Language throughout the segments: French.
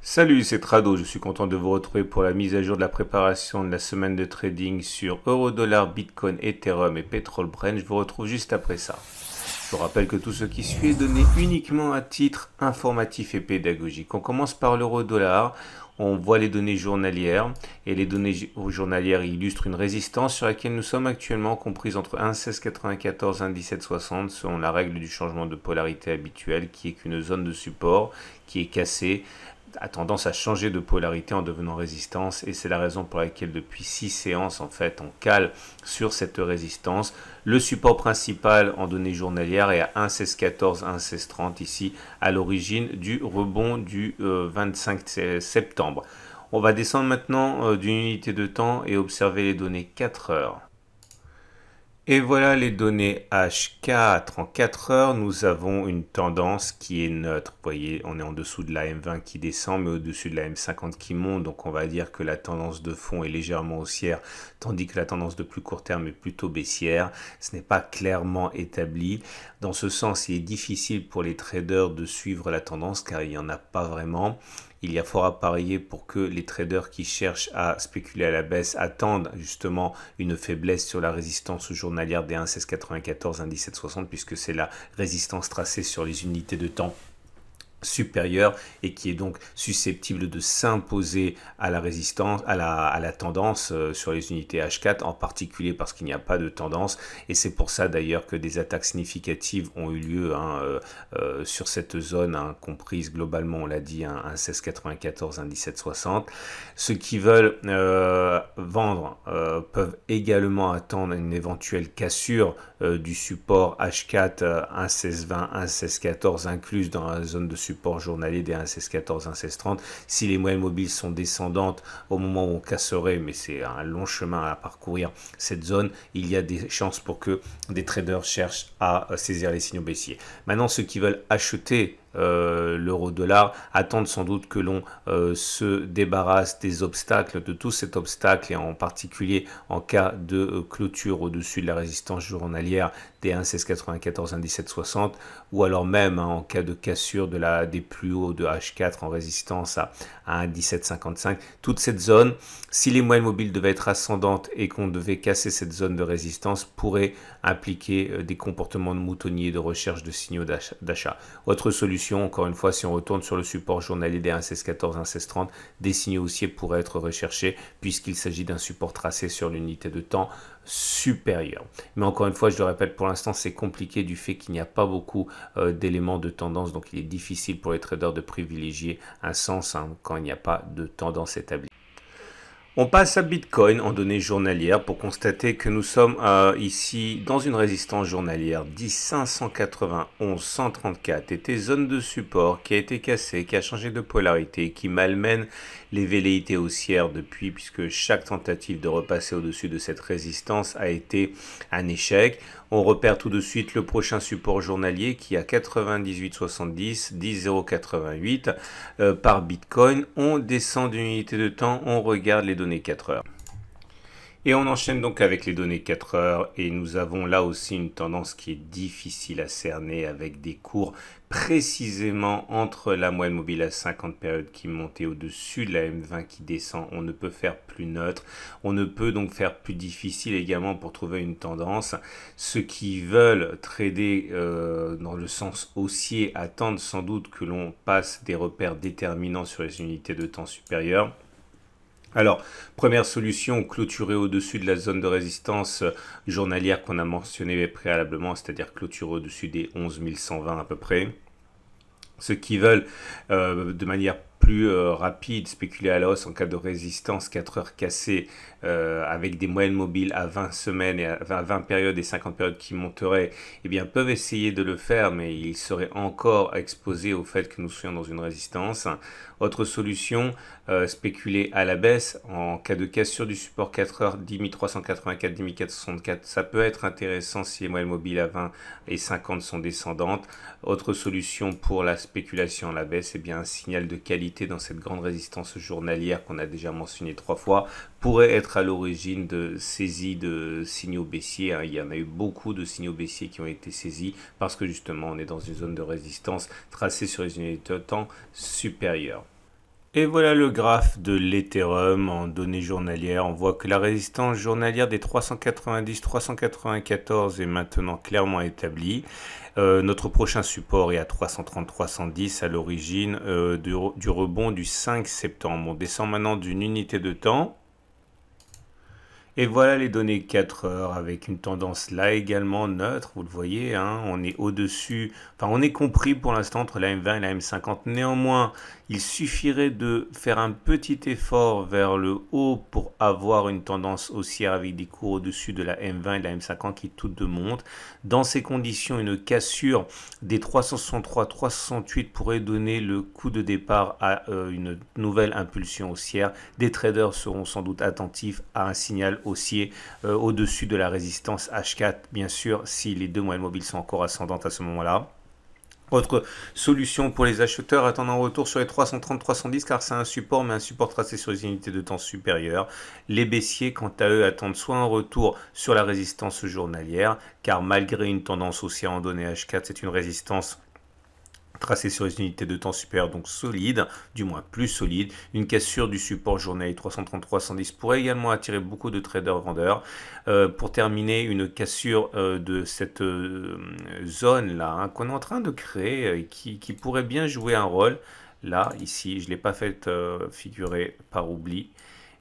Salut, c'est Trado, je suis content de vous retrouver pour la mise à jour de la préparation de la semaine de trading sur Euro-Dollar, Bitcoin, Ethereum et Petrol Brent. Je vous retrouve juste après ça. Je vous rappelle que tout ce qui suit est donné uniquement à titre informatif et pédagogique. On commence par l'euro-dollar. On voit les données journalières et les données journalières illustrent une résistance sur laquelle nous sommes actuellement comprise entre 1,1694 et 1,1760 selon la règle du changement de polarité habituelle qui est qu'une zone de support qui est cassée a tendance à changer de polarité en devenant résistance et c'est la raison pour laquelle depuis 6 séances en fait on cale sur cette résistance. Le support principal en données journalières est à 1,1614, 1,1630 ici à l'origine du rebond du 25 septembre. On va descendre maintenant d'une unité de temps et observer les données 4 heures. Et voilà les données H4. En 4 heures, nous avons une tendance qui est neutre. Vous voyez, on est en dessous de la M20 qui descend, mais au-dessus de la M50 qui monte. Donc on va dire que la tendance de fond est légèrement haussière, tandis que la tendance de plus court terme est plutôt baissière. Ce n'est pas clairement établi. Dans ce sens, il est difficile pour les traders de suivre la tendance car il n'y en a pas vraiment. Il y a fort à parier pour que les traders qui cherchent à spéculer à la baisse attendent justement une faiblesse sur la résistance journalière des 1,1694, 1,1760 puisque c'est la résistance tracée sur les unités de temps supérieure et qui est donc susceptible de s'imposer à la résistance, à la tendance sur les unités H4 en particulier parce qu'il n'y a pas de tendance et c'est pour ça d'ailleurs que des attaques significatives ont eu lieu sur cette zone comprise globalement on l'a dit un 1694, un 1760. Ceux qui veulent vendre peuvent également attendre une éventuelle cassure du support H4 1,1620, 1,1614 incluse dans la zone de support journalier des 1,1614, 1,1630. Si les moyennes mobiles sont descendantes au moment où on casserait, mais c'est un long chemin à parcourir cette zone, il y a des chances pour que des traders cherchent à saisir les signaux baissiers. Maintenant, ceux qui veulent acheter l'euro-dollar attendent sans doute que l'on se débarrasse des obstacles, de tout cet obstacle et en particulier en cas de clôture au-dessus de la résistance journalière des 1,1694, 1,1760 ou alors même en cas de cassure des plus hauts de H4 en résistance à 1,1755. Toute cette zone, si les moyennes mobiles devaient être ascendantes et qu'on devait casser cette zone de résistance, pourrait impliquer des comportements de moutonnier de recherche de signaux d'achat. Autre solution, encore une fois, si on retourne sur le support journalier des 1,1614, 1,1630, des signaux haussiers pourraient être recherchés puisqu'il s'agit d'un support tracé sur l'unité de temps supérieure. Mais encore une fois, je le répète, pour l'instant, c'est compliqué du fait qu'il n'y a pas beaucoup d'éléments de tendance, donc il est difficile pour les traders de privilégier un sens quand il n'y a pas de tendance établie. On passe à Bitcoin en données journalières pour constater que nous sommes ici dans une résistance journalière 10 591 134 était zone de support qui a été cassée, qui a changé de polarité, qui malmène les velléités haussières depuis puisque chaque tentative de repasser au-dessus de cette résistance a été un échec. On repère tout de suite le prochain support journalier qui est à 98,70, 10,088 par Bitcoin. On descend d'une unité de temps, on regarde les données 4 heures. Et on enchaîne donc avec les données 4 heures et nous avons là aussi une tendance qui est difficile à cerner avec des cours précisément entre la moyenne mobile à 50 périodes qui monte et au-dessus de la M20 qui descend. On ne peut faire plus neutre, on ne peut donc faire plus difficile également pour trouver une tendance. Ceux qui veulent trader dans le sens haussier attendent sans doute que l'on passe des repères déterminants sur les unités de temps supérieures. Alors, première solution, clôturer au-dessus de la zone de résistance journalière qu'on a mentionnée préalablement, c'est-à-dire clôturer au-dessus des 11 120 à peu près. Ceux qui veulent de manière plus rapide, spéculer à la hausse en cas de résistance, 4 heures cassées avec des moyennes mobiles à 20 semaines, et à 20 périodes et 50 périodes qui monteraient, eh bien, peuvent essayer de le faire, mais ils seraient encore exposés au fait que nous soyons dans une résistance. Autre solution, spéculer à la baisse en cas de cassure du support 4 heures 10 384, 10 464. Ça peut être intéressant si les moyennes mobiles à 20 et 50 sont descendantes. Autre solution pour la spéculation à la baisse, eh bien, un signal de qualité dans cette grande résistance journalière qu'on a déjà mentionné 3 fois pourrait être à l'origine de saisies de signaux baissiers. Il y en a eu beaucoup de signaux baissiers qui ont été saisis parce que justement on est dans une zone de résistance tracée sur les unités de temps supérieures. Et voilà le graphe de l'Ethereum en données journalières. On voit que la résistance journalière des 390-394 est maintenant clairement établie. Notre prochain support est à 330-310 à l'origine du rebond du 5 septembre. On descend maintenant d'une unité de temps. Et voilà les données 4 heures avec une tendance là également neutre, vous le voyez, hein, on est au-dessus, enfin on est compris pour l'instant entre la M20 et la M50. Néanmoins, il suffirait de faire un petit effort vers le haut pour avoir une tendance haussière avec des cours au-dessus de la M20 et de la M50 qui toutes deux montent. Dans ces conditions, une cassure des 363-368 pourrait donner le coup de départ à une nouvelle impulsion haussière. Des traders seront sans doute attentifs à un signal haussier au-dessus de la résistance H4, bien sûr, si les deux moyennes mobiles sont encore ascendantes à ce moment-là. Autre solution pour les acheteurs, attendre un retour sur les 330-310 car c'est un support, mais un support tracé sur les unités de temps supérieures. Les baissiers, quant à eux, attendent soit un retour sur la résistance journalière, car malgré une tendance haussière en données H4, c'est une résistance tracé sur les unités de temps supérieures, donc solide, du moins plus solide. Une cassure du support journalier 330-310 pourrait également attirer beaucoup de traders vendeurs. Pour terminer, une cassure de cette zone là hein, qu'on est en train de créer qui pourrait bien jouer un rôle. Là, ici, je ne l'ai pas fait figurer par oubli.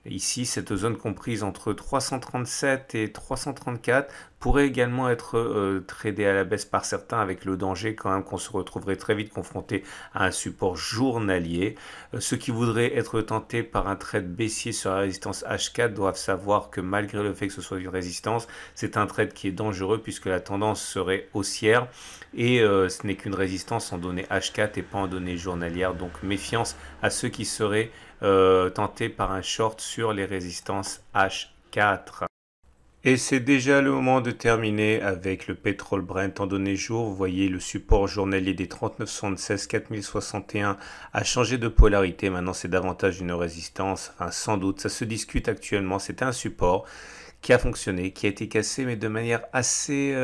Ici, cette zone comprise entre 337 et 334 pourrait également être tradée à la baisse par certains avec le danger quand même qu'on se retrouverait très vite confronté à un support journalier. Ceux qui voudraient être tentés par un trade baissier sur la résistance H4 doivent savoir que malgré le fait que ce soit une résistance, c'est un trade qui est dangereux puisque la tendance serait haussière et ce n'est qu'une résistance en données H4 et pas en données journalières. Donc méfiance à ceux qui seraient tentés par un short sur les résistances H4. Et c'est déjà le moment de terminer avec le pétrole Brent en données jour. Vous voyez le support journalier des 39,76, 4061 a changé de polarité. Maintenant, c'est davantage une résistance. Enfin, sans doute, ça se discute actuellement. C'était un support qui a fonctionné, qui a été cassé, mais de manière assez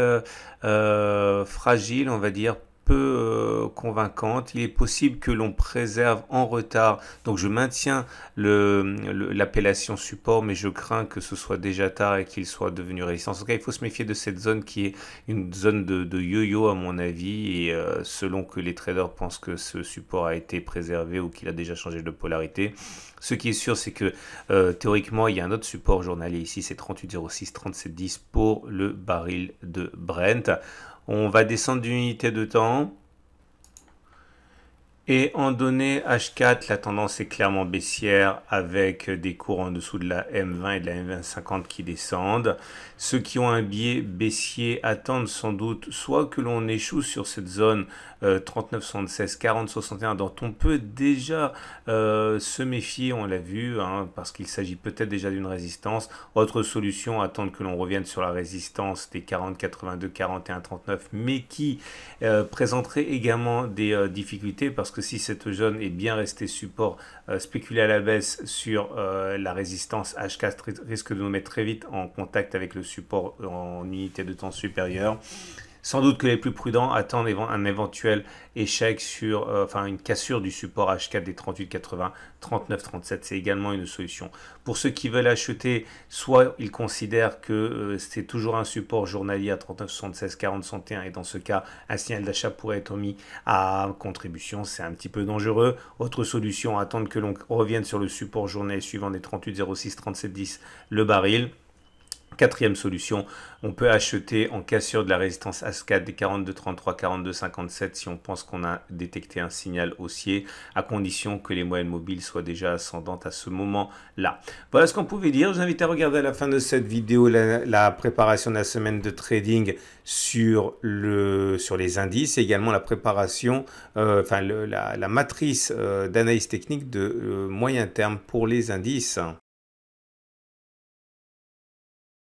fragile, on va dire, peu convaincante. Il est possible que l'on préserve en retard. Donc je maintiens l'appellation support, mais je crains que ce soit déjà tard et qu'il soit devenu résistance. En tout cas, il faut se méfier de cette zone qui est une zone de yo-yo à mon avis. Et selon que les traders pensent que ce support a été préservé ou qu'il a déjà changé de polarité. Ce qui est sûr, c'est que théoriquement, il y a un autre support journalier ici, c'est 38,06, 37,10 pour le baril de Brent. On va descendre d'une unité de temps. Et en données H4, la tendance est clairement baissière avec des cours en dessous de la M20 et de la M2050 qui descendent. Ceux qui ont un biais baissier attendent sans doute soit que l'on échoue sur cette zone 39,76, 40,61 dont on peut déjà se méfier, on l'a vu, hein, parce qu'il s'agit peut-être déjà d'une résistance. Autre solution, attendre que l'on revienne sur la résistance des 40,82, 41,39, mais qui présenterait également des difficultés parce que si cette zone est bien restée support, spéculer à la baisse sur la résistance H4 risque de nous mettre très vite en contact avec le support en unité de temps supérieure. Sans doute que les plus prudents attendent un éventuel échec sur, enfin une cassure du support H4 des 38,80, 39,37. C'est également une solution. Pour ceux qui veulent acheter, soit ils considèrent que c'est toujours un support journalier à 39,76, 40,61 et dans ce cas, un signal d'achat pourrait être mis à contribution. C'est un petit peu dangereux. Autre solution, attendre que l'on revienne sur le support journalier suivant des 38,06, 37,10 le baril. Quatrième solution, on peut acheter en cassure de la résistance H4 des 42,33, 42,57 si on pense qu'on a détecté un signal haussier, à condition que les moyennes mobiles soient déjà ascendantes à ce moment-là. Voilà ce qu'on pouvait dire. Je vous invite à regarder à la fin de cette vidéo la préparation de la semaine de trading sur les indices et également la préparation, la matrice d'analyse technique de moyen terme pour les indices.